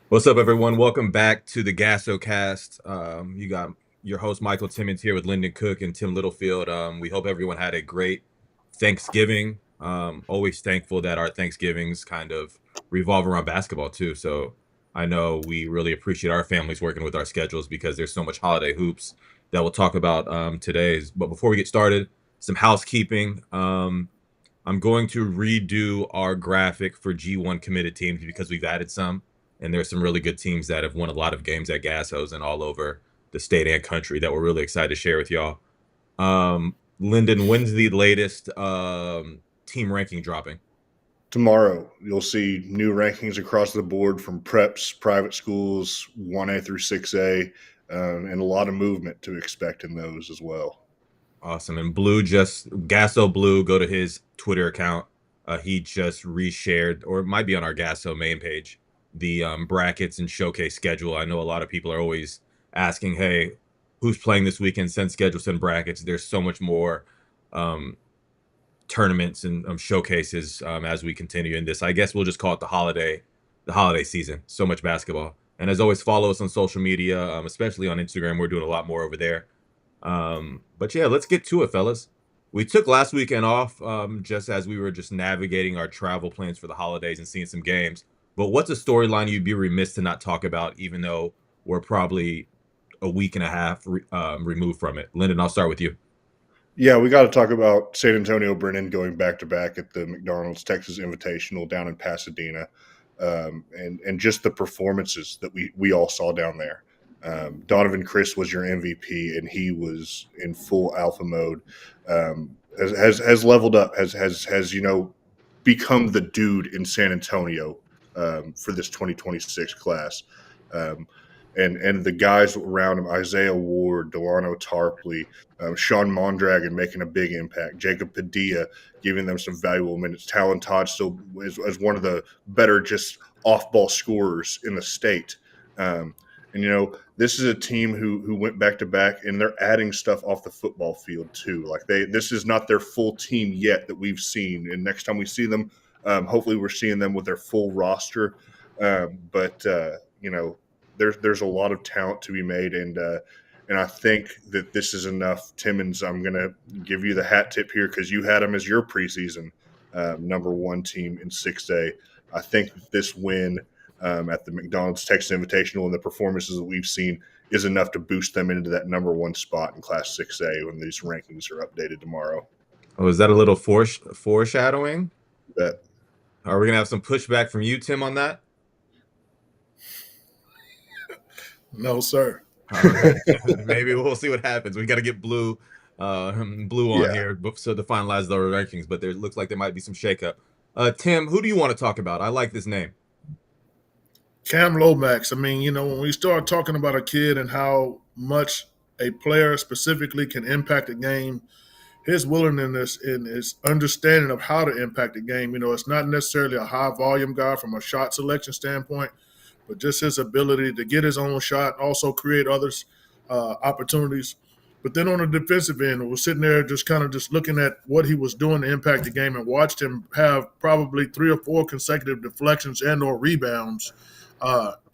What's up, everyone? Welcome back to the GASOCAST. You got your host Michael Timmons here with Lyndon Cook and Tim Littlefield. We hope everyone had a great Thanksgiving. Always thankful that our Thanksgivings kind of revolve around basketball too. So I know we really appreciate our families working with our schedules because there's so much holiday hoops that we'll talk about today's. But before we get started, some housekeeping. I'm going to redo our graphic for G1 committed teams because we've added some, and there's some really good teams that have won a lot of games at Gassos and all over the state and country that we're really excited to share with y'all. Lyndon, when's the latest team ranking dropping? Tomorrow, you'll see new rankings across the board from preps, private schools, 1A through 6A, and a lot of movement to expect in those as well. Awesome. And Blue just Gasso Blue, go to his Twitter account. He just reshared, or it might be on our Gasso main page, the brackets and showcase schedule. I know a lot of people are always asking, "Hey, who's playing this weekend? Send schedules, send brackets." There's so much more um, tournaments and showcases as we continue in this. I guess we'll just call it the holiday season. So much basketball. And as always, follow us on social media, especially on Instagram. We're doing a lot more over there. But yeah, let's get to it, fellas. We took last weekend off just as we were just navigating our travel plans for the holidays and seeing some games. But what's a storyline you'd be remiss to not talk about, even though we're probably a week and a half removed from it? Lyndon, I'll start with you. Yeah, we got to talk about San Antonio Brennan going back to back at the McDonald's Texas Invitational down in Pasadena, and just the performances that we all saw down there. Donovan Chris was your MVP, and he was in full alpha mode. Has leveled up, has become the dude in San Antonio for this 2026 class. Um, and the guys around him, Isaiah Ward, Delano Tarpley, Sean Mondragon making a big impact, Jacob Padilla giving them some valuable minutes. Talon Todd still is one of the better just off-ball scorers in the state. And this is a team who went back to back, and they're adding stuff off the football field too. Like this is not their full team yet that we've seen. And next time we see them, hopefully we're seeing them with their full roster. But there's a lot of talent to be made, and I think that this is enough. Timmons, I'm going to give you the hat tip here because you had them as your preseason number one team in 6A. I think that this win at the McDonald's Texas Invitational and the performances that we've seen is enough to boost them into that number one spot in Class 6A when these rankings are updated tomorrow. Oh, is that a little foreshadowing? But Are we gonna have some pushback from you, Tim, on that? No, sir. All right, maybe we'll see what happens. We got to get Blue on yeah, here so to finalize the rankings. But there looks like there might be some shakeup. Tim, who do you want to talk about? I like this name. Cam Lomax. I mean, when we start talking about a kid and how much a player specifically can impact a game, his willingness and his understanding of how to impact the game, it's not necessarily a high volume guy from a shot selection standpoint, but just his ability to get his own shot, also create others opportunities. But then on the defensive end, we're sitting there just kind of just looking at what he was doing to impact the game and watched him have probably 3 or 4 consecutive deflections and or rebounds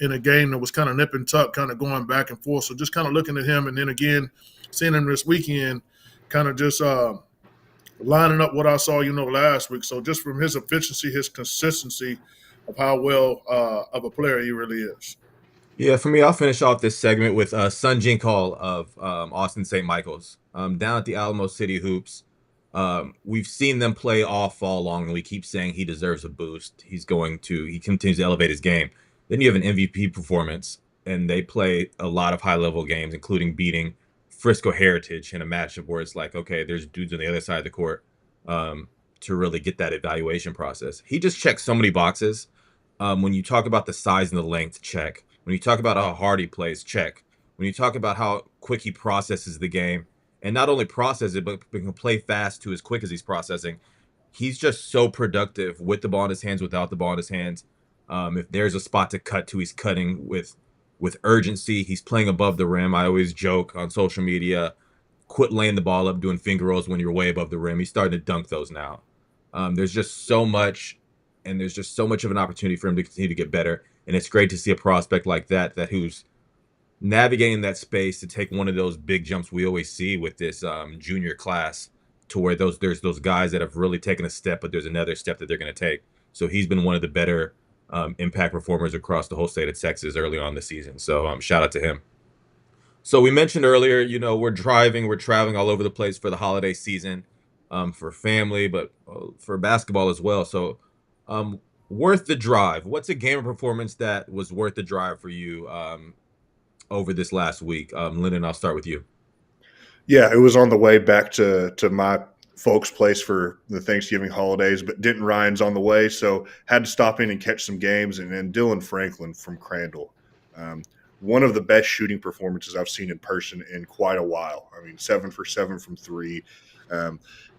in a game that was kind of nip and tuck, kind of going back and forth. So just kind of looking at him, and then again, seeing him this weekend, kind of just lining up what I saw, last week. So just from his efficiency, his consistency of how well of a player he really is. Yeah, for me, I'll finish off this segment with Sun Jink Hall of Austin St. Michael's. Down at the Alamo City Hoops, we've seen them play all fall long, and we keep saying he deserves a boost. He continues to elevate his game. Then you have an MVP performance, and they play a lot of high-level games, including beating Frisco Heritage in a matchup where it's like, okay, there's dudes on the other side of the court to really get that evaluation process. He just checks so many boxes. When you talk about the size and the length, check. When you talk about how hard he plays, check. When you talk about how quick he processes the game, and not only process it, but can play fast too as quick as he's processing, he's just so productive with the ball in his hands, without the ball in his hands. If there's a spot to cut to, he's cutting with urgency. He's playing above the rim. I always joke on social media, quit laying the ball up, doing finger rolls when you're way above the rim. He's starting to dunk those now. There's just so much and there's just so much of an opportunity for him to continue to get better. And it's great to see a prospect like that who's navigating that space to take one of those big jumps we always see with this junior class, to where there's those guys that have really taken a step, but there's another step that they're going to take. So he's been one of the better impact performers across the whole state of Texas early on the season. So shout out to him. So we mentioned earlier, we're traveling all over the place for the holiday season, for family, but for basketball as well. So, worth the drive. What's a game of performance that was worth the drive for you over this last week? Lyndon, I'll start with you. Yeah, it was on the way back to my folks' place for the Thanksgiving holidays, but Denton Ryan's on the way, so had to stop in and catch some games. And then Dylan Franklin from Crandall, um, one of the best shooting performances I've seen in person in quite a while. I mean, 7 for 7 from three,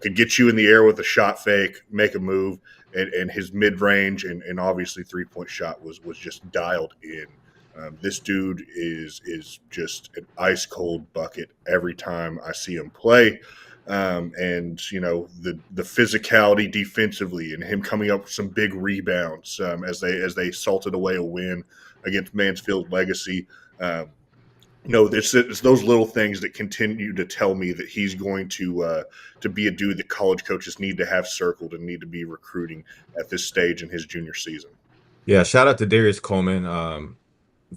could get you in the air with a shot fake, make a move, and his mid range and obviously 3-point shot was just dialed in. This dude is just an ice cold bucket every time I see him play. And the physicality defensively and him coming up with some big rebounds as they salted away a win against Mansfield Legacy. It's those little things that continue to tell me that he's going to be a dude that college coaches need to have circled and need to be recruiting at this stage in his junior season. Yeah, shout out to Darius Coleman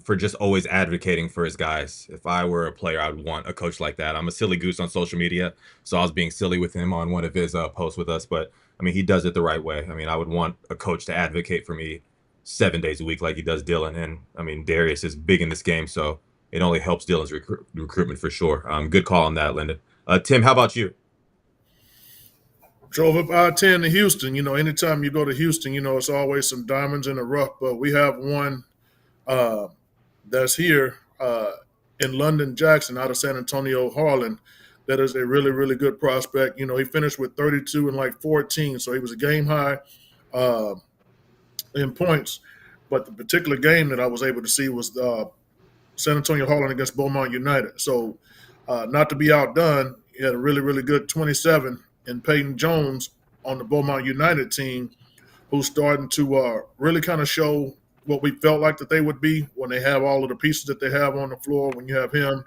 for just always advocating for his guys. If I were a player, I'd want a coach like that. I'm a silly goose on social media, so I was being silly with him on one of his posts with us. But I mean, he does it the right way. I mean, I would want a coach to advocate for me 7 days a week like he does Dylan. And I mean, Darius is big in this game, so it only helps Dylan's recruitment for sure. Good call on that, Lyndon. Tim, how about you? Drove up I-10 to Houston. Anytime you go to Houston, it's always some diamonds in the rough. But we have one uh, that's here in London Jackson out of San Antonio, Harlan. That is a really, really good prospect. He finished with 32 and like 14, so he was a game high uh, in points. But the particular game that I was able to see was San Antonio Harlan against Beaumont United. So, not to be outdone, he had a really, really good 27. And Peyton Jones on the Beaumont United team, who's starting to really kind of show what we felt like that they would be when they have all of the pieces that they have on the floor. When you have him,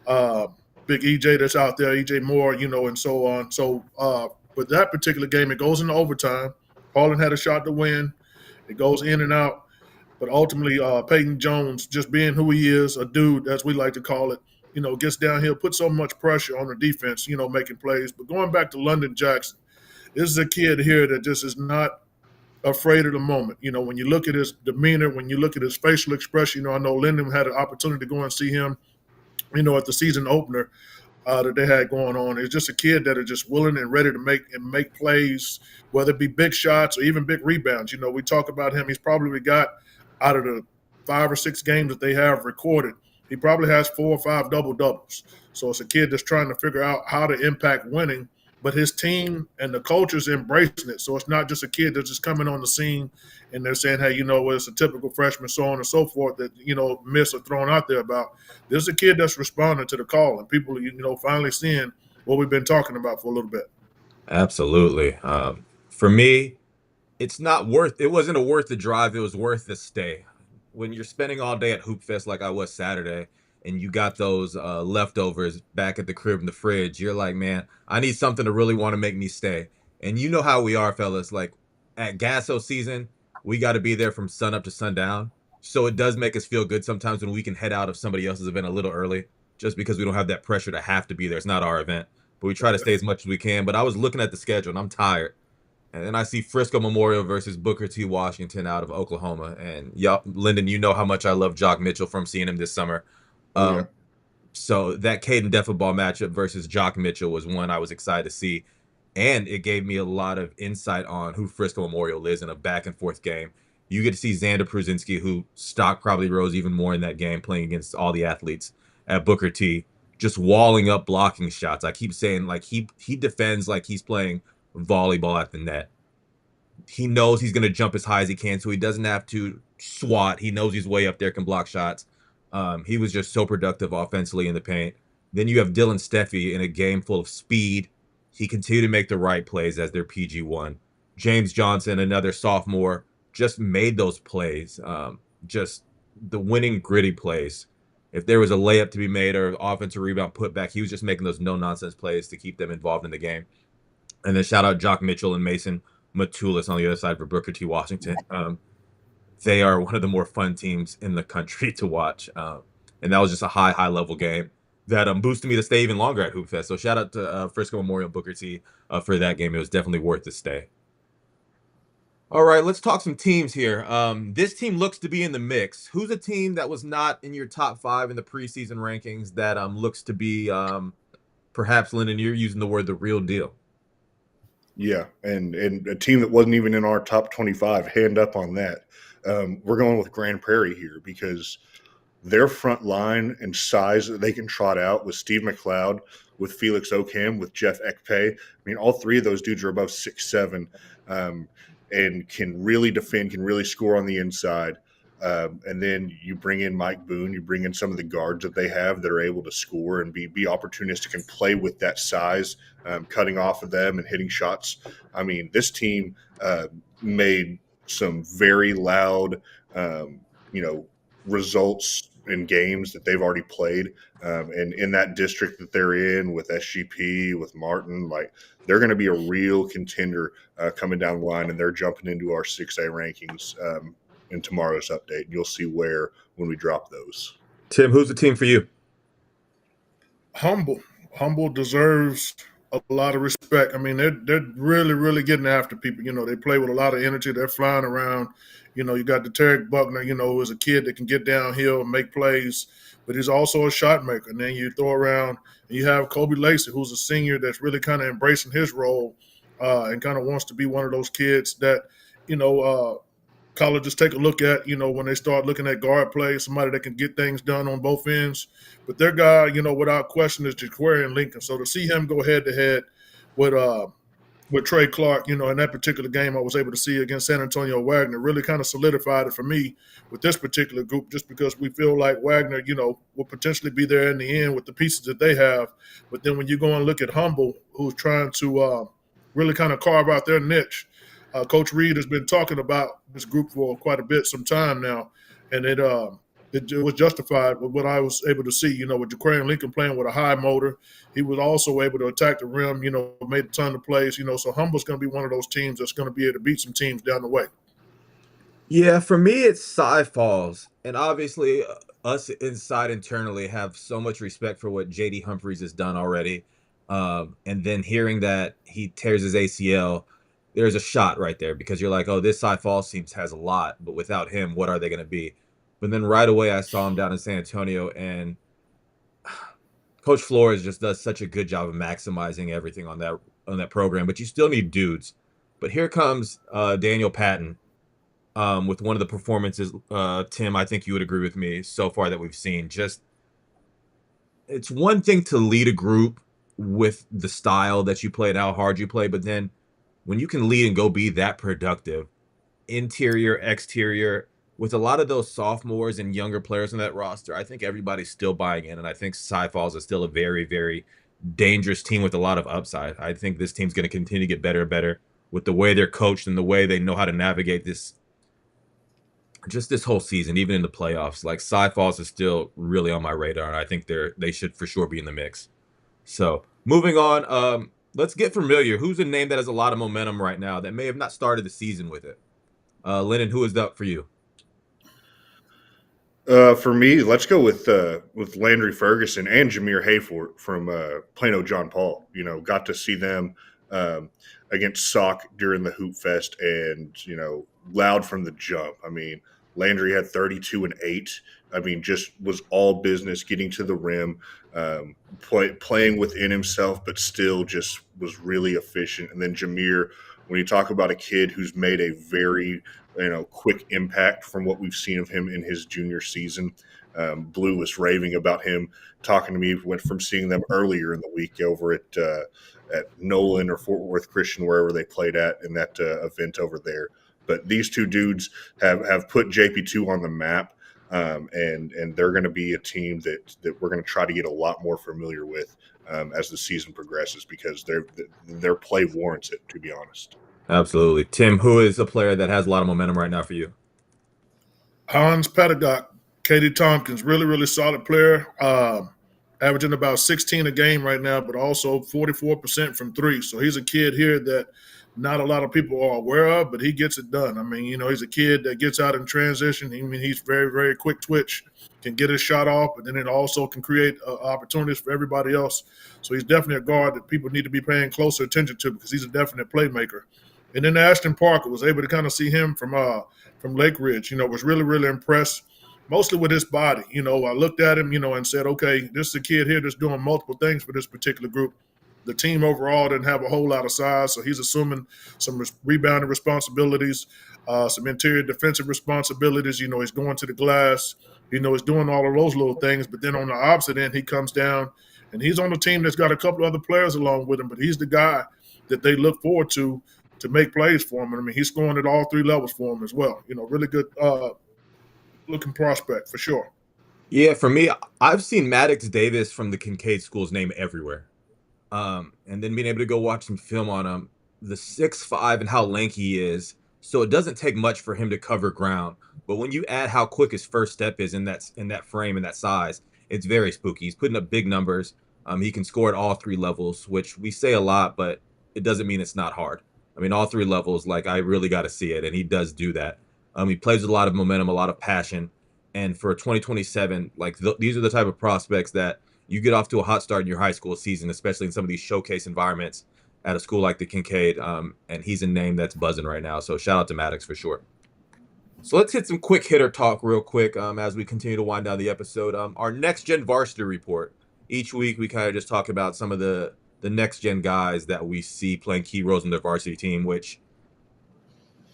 uh, Big EJ that's out there, EJ Moore, and so on. So, with that particular game, it goes into overtime. Harlan had a shot to win. It goes in and out. But ultimately, Peyton Jones, just being who he is, a dude, as we like to call it, gets down here, puts so much pressure on the defense, making plays. But going back to London Jackson, this is a kid here that just is not afraid of the moment. When you look at his demeanor, when you look at his facial expression, I know Lyndon had an opportunity to go and see him, at the season opener that they had going on. It's just a kid that is just willing and ready to make plays, whether it be big shots or even big rebounds. We talk about him. He's probably got out of the 5 or 6 games that they have recorded, he probably has 4 or 5 double doubles. So it's a kid that's trying to figure out how to impact winning. But his team and the culture's embracing it. So it's not just a kid that's just coming on the scene and they're saying, hey, it's a typical freshman, so on and so forth, that, miss or thrown out there about. There's a kid that's responding to the call, and people, finally seeing what we've been talking about for a little bit. Absolutely. For me, it wasn't a worth the drive, it was worth the stay. When you're spending all day at Hoop Fest like I was Saturday, and you got those leftovers back at the crib in the fridge, you're like, man, I need something to really want to make me stay. And you know how we are, fellas. Like at Gasso season, we got to be there from sun up to sundown. So it does make us feel good sometimes when we can head out of somebody else's event a little early, just because we don't have that pressure to have to be there. It's not our event, but we try to stay as much as we can. But I was looking at the schedule and I'm tired. And then I see Frisco Memorial versus Booker T. Washington out of Oklahoma. And y'all, Lyndon, you know how much I love Jock Mitchell from seeing him this summer. Oh, yeah. So that Caden Defaball matchup versus Jock Mitchell was one I was excited to see. And it gave me a lot of insight on who Frisco Memorial is in a back and forth game. You get to see Xander Pruzinski, who stock probably rose even more in that game, playing against all the athletes at Booker T, just walling up blocking shots. I keep saying, like, he defends like he's playing volleyball at the net. He knows he's going to jump as high as he can, so he doesn't have to swat. He knows he's way up there, can block shots. He was just so productive offensively in the paint. Then you have Dylan Steffi in a game full of speed. He continued to make the right plays as their PG1. James Johnson, another sophomore, just made those plays. Just the winning gritty plays. If there was a layup to be made or offensive rebound put back, he was just making those no nonsense plays to keep them involved in the game. And then shout out Jock Mitchell and Mason Matulis on the other side for Booker T. Washington. They are one of the more fun teams in the country to watch. And that was just a high level game that boosted me to stay even longer at Hoop Fest. So shout out to Frisco Memorial Booker T for that game. It was definitely worth the stay. All right, let's talk some teams here. This team looks to be in the mix. Who's a team that was not in your top 5 in the preseason rankings that looks to be perhaps, Lyndon, you're using the word the real deal? Yeah, and a team that wasn't even in our top 25. Hand up on that. We're going with Grand Prairie here because their front line and size that they can trot out with Steve McLeod, with Felix Okham, with Jeff Ekpe. I mean, all three of those dudes are above 6'7", and can really defend, can really score on the inside. And then you bring in Mike Boone, you bring in some of the guards that they have that are able to score and be opportunistic and play with that size, cutting off of them and hitting shots. I mean, this team made some very loud, results in games that they've already played. And in that district that they're in with SGP, with Martin, like they're going to be a real contender coming down the line, and they're jumping into our 6A rankings in tomorrow's update. You'll see where when we drop those. Tim, who's the team for you? Humble deserves a lot of respect. I mean, they're really getting after people. They play with a lot of energy. They're flying around. You got the Tarek Buckner, who is a kid that can get downhill and make plays, but he's also a shot maker. And then you throw around and you have Kobe Lacey, who's a senior that's really kind of embracing his role and kind of wants to be one of those kids that, colleges take a look at, when they start looking at guard play, somebody that can get things done on both ends. But their guy, without question, is Jaquarian Lincoln. So to see him go head to head with Trey Clark, in that particular game I was able to see against San Antonio Wagner really kind of solidified it for me with this particular group, just because we feel like Wagner, will potentially be there in the end with the pieces that they have. But then when you go and look at Humble, who's trying to really kind of carve out their niche, Coach Reed has been talking about this group for quite a bit, some time now, and it was justified with what I was able to see. With Jaquarian Lincoln playing with a high motor, he was also able to attack the rim. Made a ton of plays. So Humble's going to be one of those teams that's going to be able to beat some teams down the way. Yeah, for me, it's Cy Falls, and obviously, us inside internally have so much respect for what JD Humphries has done already. And then hearing that he tears his ACL, there's a shot right there because you're like, oh, this Cy Falls team has a lot, but without him, what are they going to be? But then right away, I saw him down in San Antonio, and Coach Flores just does such a good job of maximizing everything on that program. But you still need dudes. But here comes Daniel Patton with one of the performances. Tim, I think you would agree with me so far that we've seen. Just it's one thing to lead a group with the style that you play and how hard you play, but then when you can lead and go be that productive, interior, exterior, with a lot of those sophomores and younger players on that roster, I think everybody's still buying in, and I think Cy Falls is still a very, very dangerous team with a lot of upside. I think this team's going to continue to get better and better with the way they're coached and the way they know how to navigate this whole season, even in the playoffs. Like Cy Falls is still really on my radar, and I think they should for sure be in the mix. So moving on, let's get familiar. Who's a name that has a lot of momentum right now that may have not started the season with it? Lennon, who is up for you? For me, let's go with Landry Ferguson and Jameer Hayfort from Plano John Paul. Got to see them against Sock during the Hoop Fest, and loud from the jump. I mean, Landry had 32 and 8. I mean, just was all business, getting to the rim, playing within himself, but still just was really efficient. And then Jameer, when you talk about a kid who's made a very quick impact from what we've seen of him in his junior season. Blue was raving about him, talking to me from seeing them earlier in the week over at Nolan or Fort Worth Christian, wherever they played at in that event over there. But these two dudes have put JP2 on the map, and they're going to be a team that we're going to try to get a lot more familiar with as the season progresses, because their play warrants it, to be honest. Absolutely. Tim, who is a player that has a lot of momentum right now for you? Hans Pedagog, Katie Tompkins, really, really solid player. Averaging about 16 a game right now, but also 44% from three. So he's a kid here that not a lot of people are aware of, but he gets it done. I mean, he's a kid that gets out in transition. I mean, he's very, very quick twitch, can get his shot off, but then it also can create opportunities for everybody else. So he's definitely a guard that people need to be paying closer attention to because he's a definite playmaker. And then Ashton Parker was able to kind of see him from Lake Ridge. Was really, really impressed, mostly with his body. I looked at him, and said, okay, this is a kid here that's doing multiple things for this particular group. The team overall didn't have a whole lot of size, so he's assuming some rebounding responsibilities, some interior defensive responsibilities. He's going to the glass. He's doing all of those little things. But then on the opposite end, he comes down, and he's on the team that's got a couple other players along with him, but he's the guy that they look forward to make plays for him. And I mean, he's scoring at all three levels for him as well. Really good looking prospect for sure. Yeah, for me, I've seen Maddox Davis from the Kincaid School's name everywhere. And then being able to go watch some film on him, the 6'5" and how lanky he is. So it doesn't take much for him to cover ground. But when you add how quick his first step is in that frame and that size, it's very spooky. He's putting up big numbers. He can score at all three levels, which we say a lot, but it doesn't mean it's not hard. I mean, all three levels, like I really got to see it, and he does do that. He plays with a lot of momentum, a lot of passion, and for 2027, like these are the type of prospects that you get off to a hot start in your high school season, especially in some of these showcase environments at a school like the Kincaid. And he's a name that's buzzing right now. So shout out to Maddox for sure. So let's hit some quick hitter talk real quick as we continue to wind down the episode. Our next gen varsity report. Each week we kind of just talk about some of the next gen guys that we see playing key roles in their varsity team, which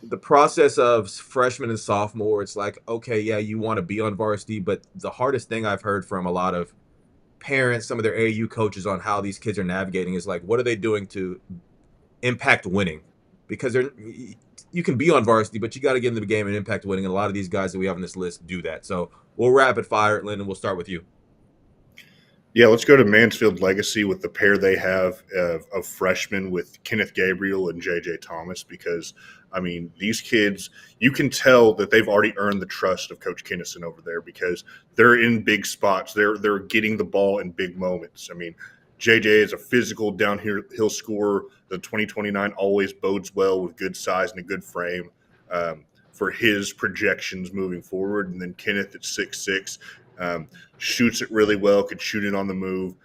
the process of freshman and sophomore, it's like, okay, yeah, you want to be on varsity, but the hardest thing I've heard from a lot of parents, some of their AAU coaches on how these kids are navigating is like, what are they doing to impact winning? Because you can be on varsity, but you got to get into the game and impact winning. And a lot of these guys that we have on this list do that. So we'll rapid fire it, Lynn, and we'll start with you. Yeah, let's go to Mansfield Legacy with the pair they have of freshmen with Kenneth Gabriel and JJ Thomas, because, I mean, these kids, you can tell that they've already earned the trust of Coach Kennison over there because they're in big spots. They're getting the ball in big moments. I mean, JJ is a physical downhill scorer. The 2029 always bodes well with good size and a good frame for his projections moving forward. And then Kenneth at 6'6". Shoots it really well, could shoot it on the move,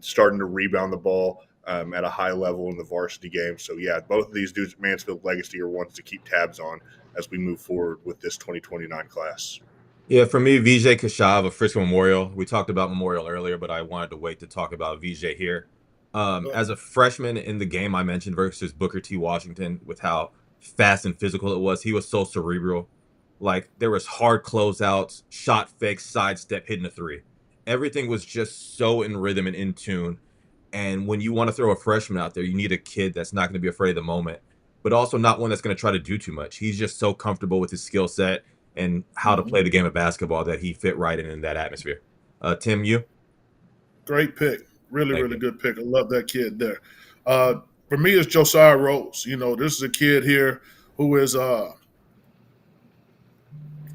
starting to rebound the ball at a high level in the varsity game. So, yeah, both of these dudes at Mansfield Legacy are ones to keep tabs on as we move forward with this 2029 class. Yeah, for me, VJ Kashav of Frisco Memorial. We talked about Memorial earlier, but I wanted to wait to talk about VJ here. As a freshman in the game I mentioned versus Booker T. Washington, with how fast and physical it was, he was so cerebral. Like there was hard closeouts, shot fakes, sidestep, hitting a three. Everything was just so in rhythm and in tune. And when you want to throw a freshman out there, you need a kid that's not going to be afraid of the moment, but also not one that's going to try to do too much. He's just so comfortable with his skill set and how to play the game of basketball that he fit right in that atmosphere. Tim, you? Great pick. Really, Thank really you. good pick. I love that kid there. For me, it's Josiah Rose. This is a kid here who is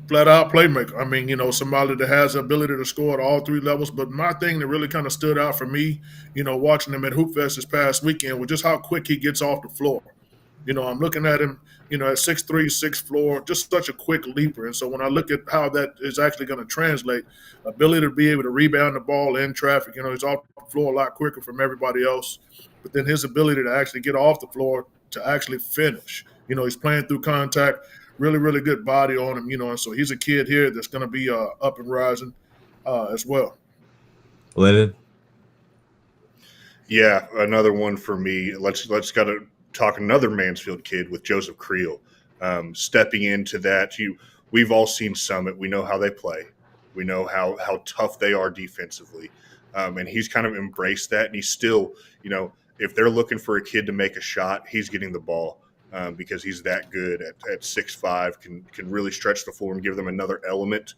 flat out playmaker. I mean, somebody that has the ability to score at all three levels. But my thing that really kind of stood out for me, watching him at Hoop Fest this past weekend was just how quick he gets off the floor. I'm looking at him, at 6'3", 6'4", just such a quick leaper. And so when I look at how that is actually going to translate, ability to be able to rebound the ball in traffic, he's off the floor a lot quicker from everybody else. But then his ability to actually get off the floor to actually finish. He's playing through contact, really, really good body on him, and so he's a kid here that's going to be up and rising as well. Lennon? Yeah, another one for me. Let's got to talk another Mansfield kid with Joseph Creel. Stepping into that, we've all seen Summit. We know how they play. We know how tough they are defensively, and he's kind of embraced that. And he's still, if they're looking for a kid to make a shot, he's getting the ball because he's that good at 6'5", can really stretch the floor and give them another element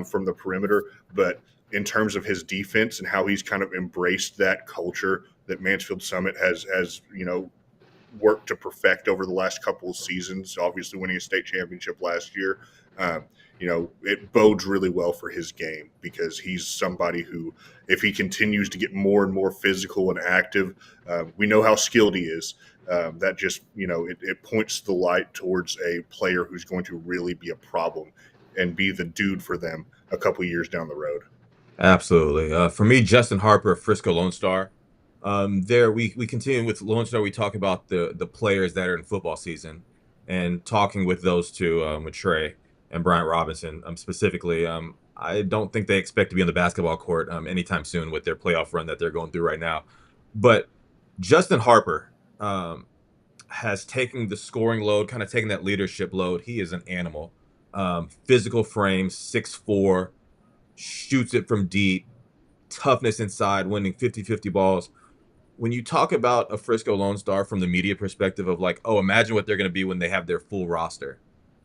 from the perimeter. But in terms of his defense and how he's kind of embraced that culture that Mansfield Summit has worked to perfect over the last couple of seasons. Obviously, winning a state championship last year, it bodes really well for his game because he's somebody who, if he continues to get more and more physical and active, we know how skilled he is. That just, it points the light towards a player who's going to really be a problem and be the dude for them a couple years down the road. Absolutely. For me, Justin Harper, Frisco Lone Star. There we continue with Lone Star. We talk about the players that are in football season, and talking with those two, with Trey and Bryant Robinson, specifically. I don't think they expect to be on the basketball court anytime soon with their playoff run that they're going through right now. But Justin Harper has taken the scoring load, kind of taking that leadership load. He is an animal. Physical frame, 6'4", shoots it from deep, toughness inside, winning 50-50 balls. When you talk about a Frisco Lone Star from the media perspective of like, oh, imagine what they're going to be when they have their full roster.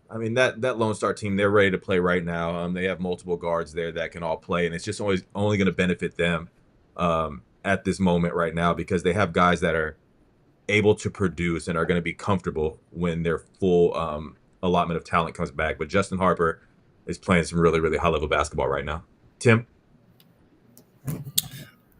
I mean, that Lone Star team, they're ready to play right now. They have multiple guards there that can all play, and it's just always only going to benefit them at this moment right now because they have guys that are able to produce and are going to be comfortable when their full allotment of talent comes back. But Justin Harper is playing some really, really high-level basketball right now. Tim?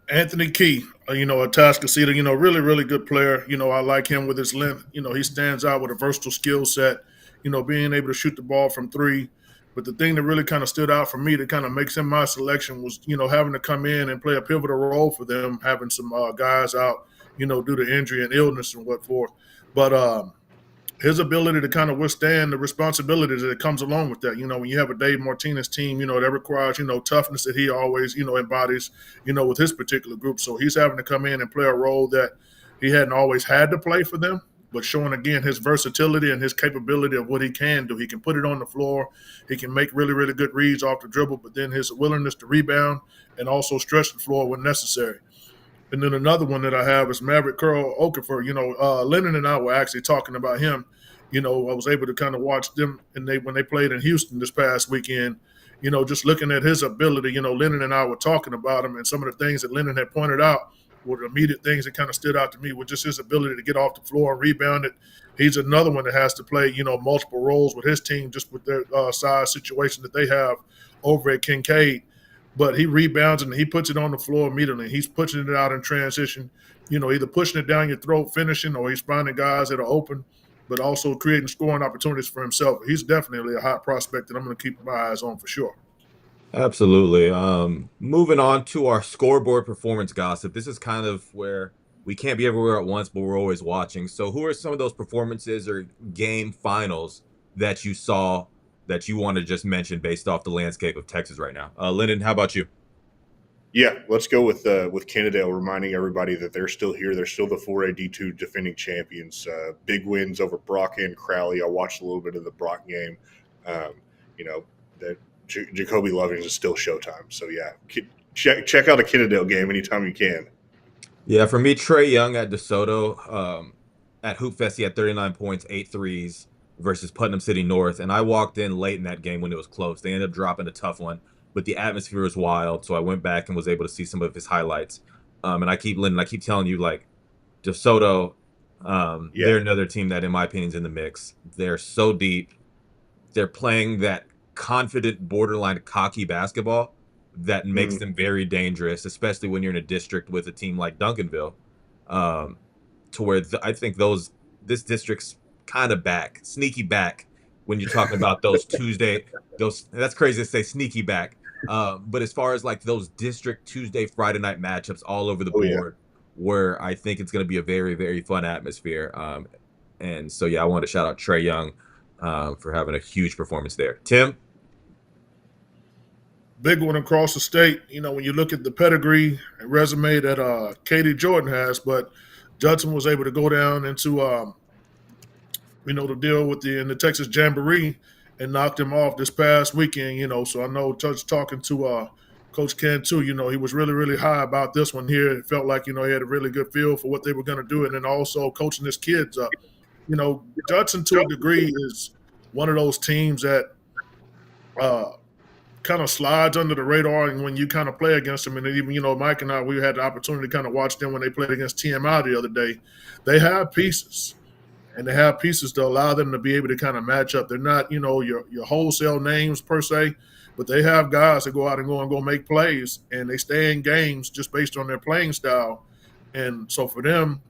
Anthony Key, a Atascocita, really, really good player. I like him with his length. He stands out with a versatile skill set, being able to shoot the ball from three. But the thing that really kind of stood out for me that kind of makes him my selection was, having to come in and play a pivotal role for them, having some guys out, due to injury and illness and what forth. But his ability to kind of withstand the responsibilities that comes along with that. When you have a Dave Martinez team, that requires, toughness that he always, embodies, with his particular group. So he's having to come in and play a role that he hadn't always had to play for them, but showing, again, his versatility and his capability of what he can do. He can put it on the floor. He can make really, really good reads off the dribble, but then his willingness to rebound and also stretch the floor when necessary. And then another one that I have is Maverick Curl Okafor. Lennon and I were actually talking about him. I was able to kind of watch them and when they played in Houston this past weekend. Just looking at his ability. Lennon and I were talking about him, and some of the things that Lennon had pointed out were the immediate things that kind of stood out to me were just his ability to get off the floor and rebound it. He's another one that has to play, multiple roles with his team just with their size situation that they have over at Kincaid. But he rebounds and he puts it on the floor immediately. He's pushing it out in transition, either pushing it down your throat, finishing, or he's finding guys that are open, but also creating scoring opportunities for himself. He's definitely a hot prospect that I'm going to keep my eyes on for sure. Absolutely. Moving on to our scoreboard performance gossip. This is kind of where we can't be everywhere at once, but we're always watching. So who are some of those performances or game finals that you saw that you want to just mention based off the landscape of Texas right now? Lyndon, how about you? Yeah, let's go with Kennedale, reminding everybody that they're still here. They're still the 4A D2 defending champions. Big wins over Brock and Crowley. I watched a little bit of the Brock game. That Jacoby Lovings is still showtime. So, yeah, check out a Kennedale game anytime you can. Yeah, for me, Trey Young at DeSoto. At Hoop Fest, he had 39 points, 8 threes versus Putnam City North. And I walked in late in that game when it was close. They ended up dropping a tough one, but the atmosphere was wild. So I went back and was able to see some of his highlights. And I keep telling you, like, DeSoto, they're another team that, in my opinion, is in the mix. They're so deep. They're playing that confident, borderline cocky basketball that makes them very dangerous, especially when you're in a district with a team like Duncanville, to where I think this district's kind of sneaky back when you're talking about those Tuesday, that's crazy to say sneaky back. But as far as like those district Tuesday, Friday night matchups all over the board, where I think it's going to be a very, very fun atmosphere. And so, yeah, I want to shout out Trey Young for having a huge performance there. Tim? Big one across the state. When you look at the pedigree and resume that Katie Jordan has, but Judson was able to go down into, to deal with the Texas Jamboree and knocked him off this past weekend. So I know just talking to Coach Ken too. He was really, really high about this one here. It felt like he had a really good feel for what they were going to do, and then also coaching his kids up. Judson to a degree is one of those teams that kind of slides under the radar, and when you kind of play against them, and even Mike and I, we had the opportunity to kind of watch them when they played against TMI the other day. They have pieces, and they have pieces to allow them to be able to kind of match up. They're not your wholesale names per se, but they have guys that go out and go make plays, and they stay in games just based on their playing style. And so for them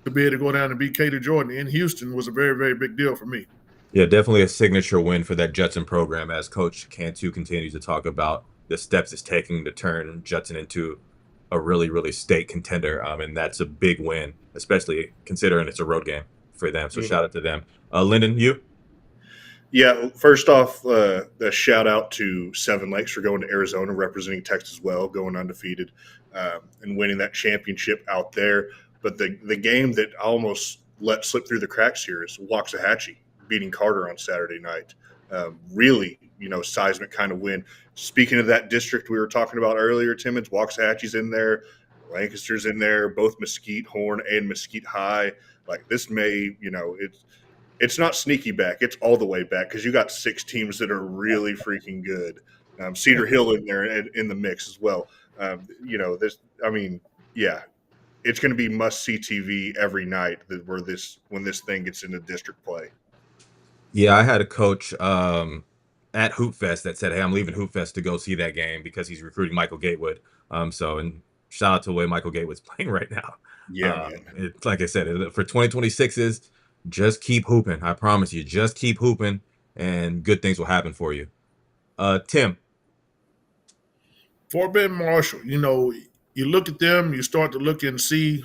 to be able to go down and beat Katie Jordan in Houston was a very, very big deal for me. Yeah, definitely a signature win for that Judson program as Coach Cantu continues to talk about the steps it's taking to turn Judson into a really, really state contender. And that's a big win, especially considering it's a road game for them. So shout out to them. Lyndon, you? Yeah, first off, a shout out to Seven Lakes for going to Arizona, representing Texas well, going undefeated, and winning that championship out there. But the game that I almost let slip through the cracks here is Waxahachie beating Carter on Saturday night. Really, seismic kind of win. Speaking of that district we were talking about earlier, Timmons, Waxahachie's in there, Lancaster's in there, both Mesquite, Horn, and Mesquite High. Like this may, it's not sneaky back. It's all the way back because you got 6 teams that are really freaking good. Cedar Hill in there in the mix as well. Yeah, it's going to be must-see TV every night when this thing gets into district play. Yeah, I had a coach at Hoop Fest that said, "Hey, I'm leaving Hoop Fest to go see that game because he's recruiting Michael Gatewood." And shout out to the way Michael Gatewood's playing right now. Yeah, man. Like I said, for 2026s, just keep hooping. I promise you, just keep hooping, and good things will happen for you. Tim. Fort Bend Marshall, you look at them, you start to look and see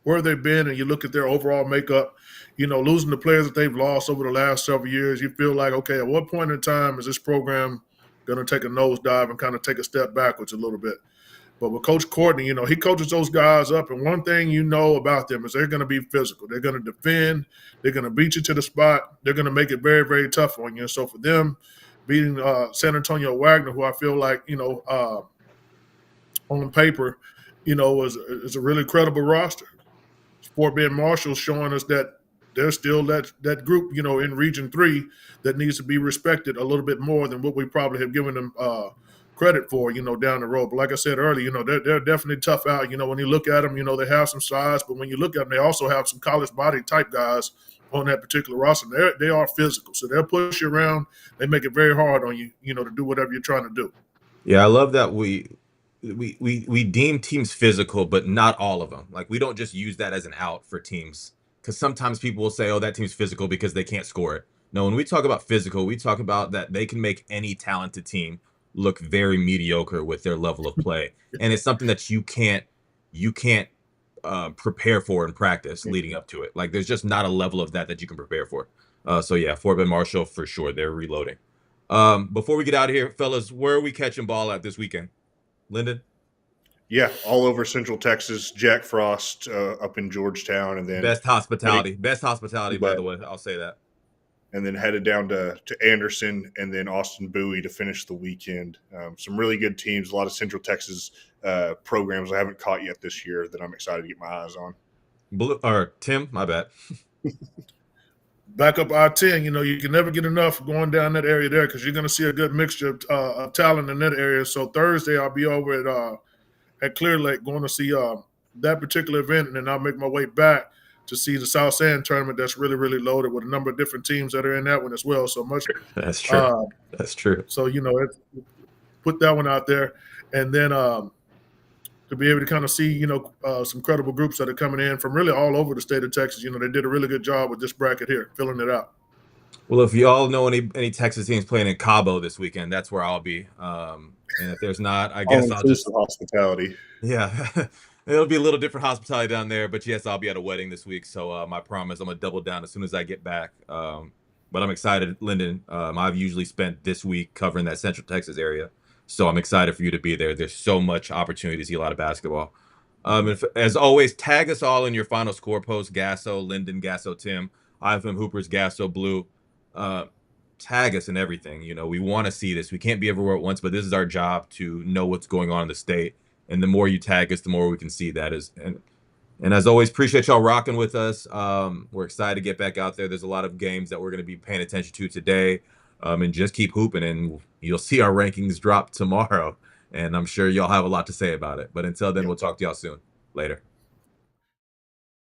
where they've been, and you look at their overall makeup. Losing the players that they've lost over the last several years, you feel like, okay, at what point in time is this program going to take a nosedive and kind of take a step backwards a little bit? But with Coach Courtney, he coaches those guys up, and one thing about them is they're going to be physical. They're going to defend. They're going to beat you to the spot. They're going to make it very, very tough on you. So for them, beating San Antonio Wagner, who I feel like, on paper, is a really credible roster. Fort Bend Marshall showing us that there's still that group, in Region 3 that needs to be respected a little bit more than what we probably have given them credit for, down the road. But like I said earlier, they're definitely tough out. When you look at them, they have some size, but when you look at them, they also have some college body type guys on that particular roster. They are physical, so they'll push you around. They make it very hard on you, to do whatever you're trying to do. Yeah, I love that we deem teams physical, but not all of them. Like we don't just use that as an out for teams, because sometimes people will say, "Oh, that team's physical because they can't score it." No, when we talk about physical, we talk about that they can make any talented team look very mediocre with their level of play, and it's something that you can't prepare for in practice leading up to it. Like there's just not a level of that you can prepare for. So yeah, Fort Bend Marshall for sure. They're reloading. Before we get out of here, fellas, where are we catching ball at this weekend? Lyndon? Yeah, all over Central Texas. Jack Frost up in Georgetown, and then best hospitality, by the way. I'll say that. And then headed down to Anderson and then Austin Bowie to finish the weekend. Some really good teams, a lot of Central Texas programs I haven't caught yet this year that I'm excited to get my eyes on. Tim, my bad. Back up I-10, you can never get enough going down that area there because you're going to see a good mixture of talent in that area. So Thursday I'll be over at Clear Lake going to see that particular event, and then I'll make my way back to see the South Sand tournament that's really, really loaded with a number of different teams that are in that one as well. So much. That's true. That's true. So, put that one out there. And then to be able to kind of see, some credible groups that are coming in from really all over the state of Texas. They did a really good job with this bracket here, filling it out. Well, if you all know any Texas teams playing in Cabo this weekend, that's where I'll be. And if there's not, I guess I'll just hospitality. Yeah. It'll be a little different hospitality down there, but yes, I'll be at a wedding this week. So my promise, I'm gonna double down as soon as I get back. But I'm excited, Lyndon. I've usually spent this week covering that Central Texas area, so I'm excited for you to be there. There's so much opportunity to see a lot of basketball. As always, tag us all in your final score post. Gasso, Lyndon, Gasso, Tim, IFM Hoopers, Gasso, Blue. Tag us in everything. We want to see this. We can't be everywhere at once, but this is our job to know what's going on in the state. And the more you tag us, the more we can see that is. And as always, appreciate y'all rocking with us. We're excited to get back out there. There's a lot of games that we're going to be paying attention to today. and just keep hooping, and you'll see our rankings drop tomorrow. And I'm sure y'all have a lot to say about it. But until then, Yep. we'll talk to y'all soon. Later.